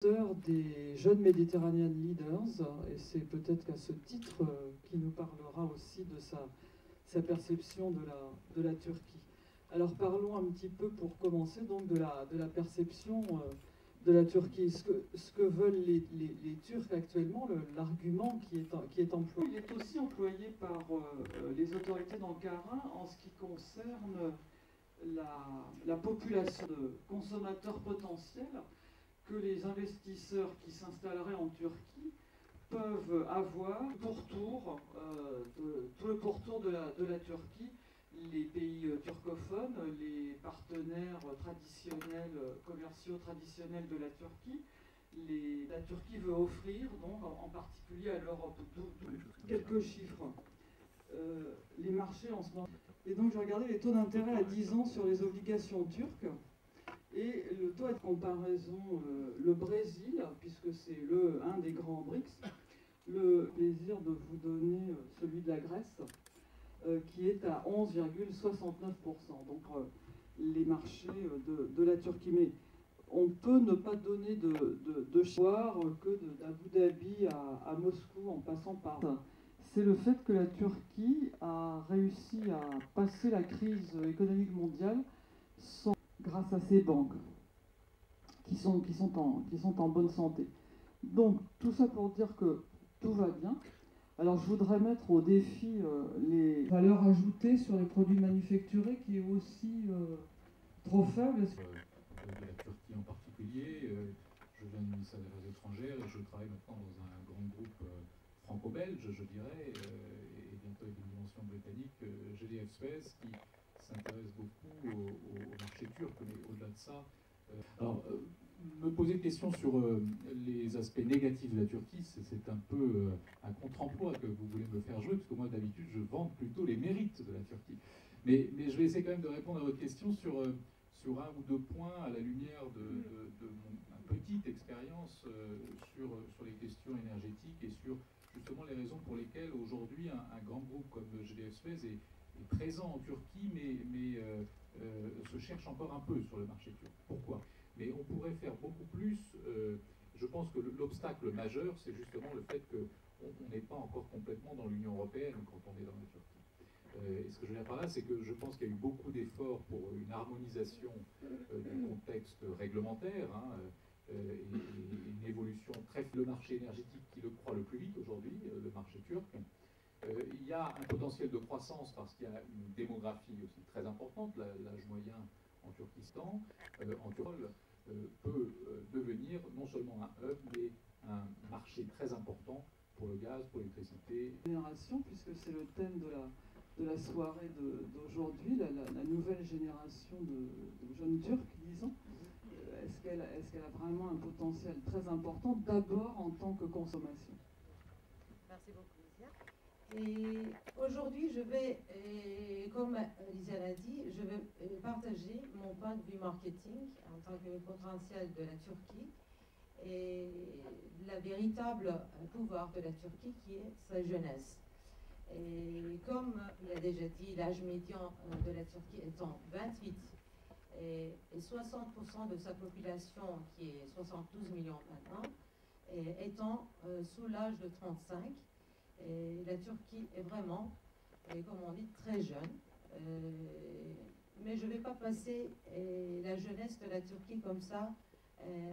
Des jeunes Mediterranean Leaders, et c'est peut-être qu'à ce titre qu'il nous parlera aussi de sa perception de la Turquie. Alors parlons un petit peu pour commencer donc de la perception de la Turquie. Ce que veulent les Turcs actuellement, l'argument qui est employé, il est aussi employé par les autorités d'Ankara en ce qui concerne la population de consommateurs potentiels que les investisseurs qui s'installeraient en Turquie peuvent avoir tout le pourtour de la Turquie, les pays turcophones, les partenaires traditionnels, commerciaux traditionnels de la Turquie. La Turquie veut offrir, donc, en particulier à l'Europe, quelques chiffres. Les marchés en ce moment. Et donc, j'ai regardé les taux d'intérêt à 10 ans sur les obligations turques. Et le taux de comparaison, le Brésil, puisque c'est un des grands BRICS, le plaisir de vous donner celui de la Grèce, qui est à 11,69%. Donc les marchés de la Turquie. Mais on peut ne pas donner de chiffres que d'Abu Dhabi à Moscou en passant par... C'est le fait que la Turquie a réussi à passer la crise économique mondiale grâce à ces banques qui sont en bonne santé. Donc, tout ça pour dire que tout va bien. Alors, je voudrais mettre au défi les valeurs ajoutées sur les produits manufacturés, qui est aussi trop faible. De la Turquie en particulier. Je viens du ministère des Affaires étrangères et je travaille maintenant dans un grand groupe franco-belge, je dirais, et bientôt avec une dimension britannique, GDF Suez, qui s'intéresse beaucoup au marché turc, mais au-delà de ça. Me poser une question sur les aspects négatifs de la Turquie, c'est un peu un contre-emploi que vous voulez me faire jouer, parce que moi d'habitude je vante plutôt les mérites de la Turquie. Mais je vais essayer quand même de répondre à votre question sur un ou deux points à la lumière de ma petite expérience sur les questions énergétiques et sur justement les raisons pour lesquelles aujourd'hui un grand groupe comme GDF Suez est présent en Turquie, mais se cherche encore un peu sur le marché turc. Pourquoi ? Mais on pourrait faire beaucoup plus. Je pense que l'obstacle majeur, c'est justement le fait qu'on n'est pas encore complètement dans l'Union européenne quand on est dans la Turquie. Et ce que je veux dire par là, c'est que je pense qu'il y a eu beaucoup d'efforts pour une harmonisation du contexte réglementaire, et une évolution très... Le marché énergétique qui le croît le plus vite aujourd'hui, le marché turc. Il y a un potentiel de croissance parce qu'il y a une démographie aussi très importante. L'âge moyen en Turkistan, en Turquie, peut devenir non seulement un hub, mais un marché très important pour le gaz, pour l'électricité. Génération, puisque c'est le thème de la soirée d'aujourd'hui, la nouvelle génération de jeunes Turcs, disons. Est-ce qu'elle a vraiment un potentiel très important, d'abord en tant que consommation? Merci beaucoup, Lisia. Et aujourd'hui, je vais, comme Lisia l'a dit, je vais partager mon point de vue marketing en tant que potentiel de la Turquie et le véritable pouvoir de la Turquie qui est sa jeunesse. Et comme il a déjà dit, l'âge médian de la Turquie étant 28 et 60% de sa population, qui est 72 millions maintenant, étant sous l'âge de 35, et la Turquie est vraiment, comme on dit, très jeune. Mais je ne vais pas passer la jeunesse de la Turquie comme ça,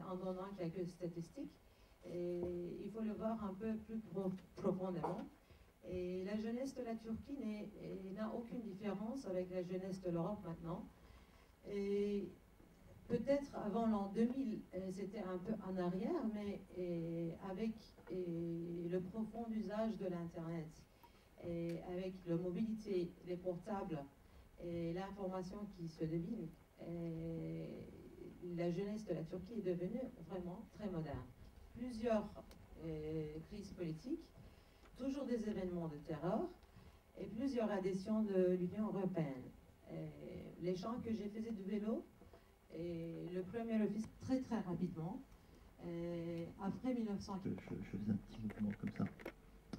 en donnant quelques statistiques. Il faut le voir un peu plus profondément. Et la jeunesse de la Turquie n'a aucune différence avec la jeunesse de l'Europe maintenant. Et peut-être avant l'an 2000, c'était un peu en arrière, mais avec le profond usage de l'Internet, et avec la mobilité, les portables et l'information qui se devine, la jeunesse de la Turquie est devenue vraiment très moderne. Plusieurs crises politiques, toujours des événements de terreur et plusieurs adhésions de l'Union européenne. Les gens que j'ai fait du vélo, le premier office très très rapidement, après 1900. Je faisais un petit mouvement comme ça.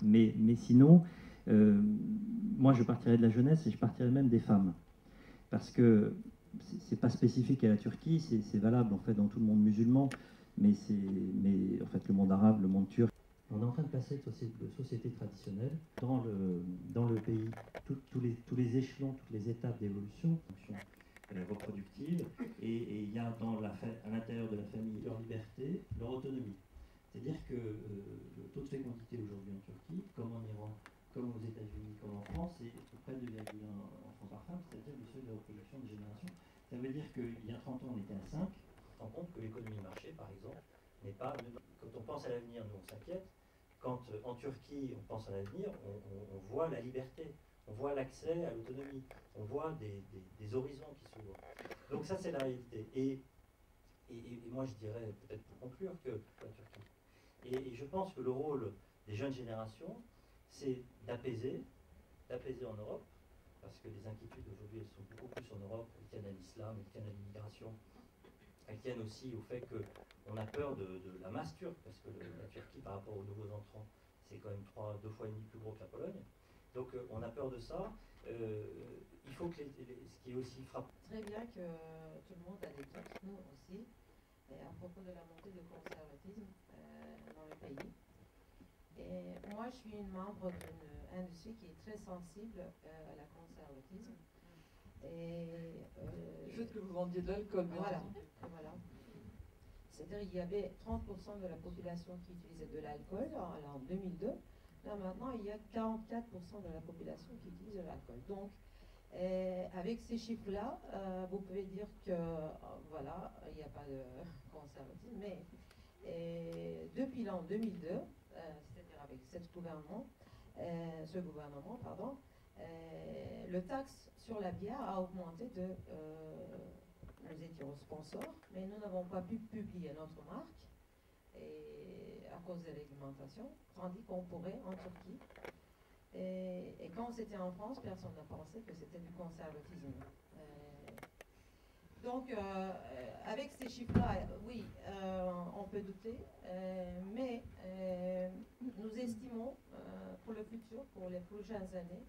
Mais sinon, moi je partirais de la jeunesse et je partirais même des femmes. Parce que c'est pas spécifique à la Turquie, c'est valable en fait dans tout le monde musulman. mais en fait le monde arabe, le monde turc. On est en train de passer de société traditionnelle dans le pays, tous les échelons, toutes les étapes d'évolution, reproductive, et il y a à l'intérieur de la famille leur liberté, leur autonomie. C'est-à-dire que le taux de fécondité aujourd'hui en Turquie, comme en Iran, comme aux États-Unis, comme en France, c'est à peu près 2,1 enfants par femme, c'est-à-dire le seuil de reproduction des générations. Ça veut dire qu'il y a 30 ans, on était à 5. On se rend compte que l'économie de marché, par exemple, n'est pas... Quand on pense à l'avenir, nous, on s'inquiète. Quand en Turquie, on pense à l'avenir, on voit la liberté, on voit l'accès à l'autonomie, on voit des horizons qui s'ouvrent. Donc ça, c'est la réalité. Et moi, je dirais, peut-être pour conclure, que la Turquie. Et je pense que le rôle des jeunes générations, c'est d'apaiser en Europe, parce que les inquiétudes aujourd'hui, elles sont beaucoup plus en Europe, elles tiennent à l'islam, elles tiennent à l'immigration, elles tiennent aussi au fait qu'on a peur de la masse turque, parce que la Turquie, par rapport aux nouveaux entrants, c'est quand même 2 fois et demi plus gros que la Pologne. Donc on a peur de ça. Il faut que ce qui est aussi frappant. Très bien que tout le monde a des doutes, nous aussi, à propos de la montée du conservatisme dans le pays. Et moi, je suis une membre d'une industrie qui est très sensible à la conservatisme. Le fait que vous vendiez de l'alcool, bien voilà, entendu. voilà. C'est-à-dire qu'il y avait 30% de la population qui utilisait de l'alcool en 2002. Là, maintenant, il y a 44% de la population qui utilise de l'alcool. Donc, avec ces chiffres-là, vous pouvez dire que, voilà, il n'y a pas de conservatisme. Mais depuis l'an 2002, c'est-à-dire avec ce gouvernement, le taxe sur la bière a augmenté de... nous étions sponsors, mais nous n'avons pas pu publier notre marque à cause de réglementation, tandis qu'on pourrait en Turquie. Et quand c'était en France, personne n'a pensé que c'était du conservatisme. Donc, avec ces chiffres-là, oui, on peut douter, mais nous estimons pour le futur, pour les prochaines années,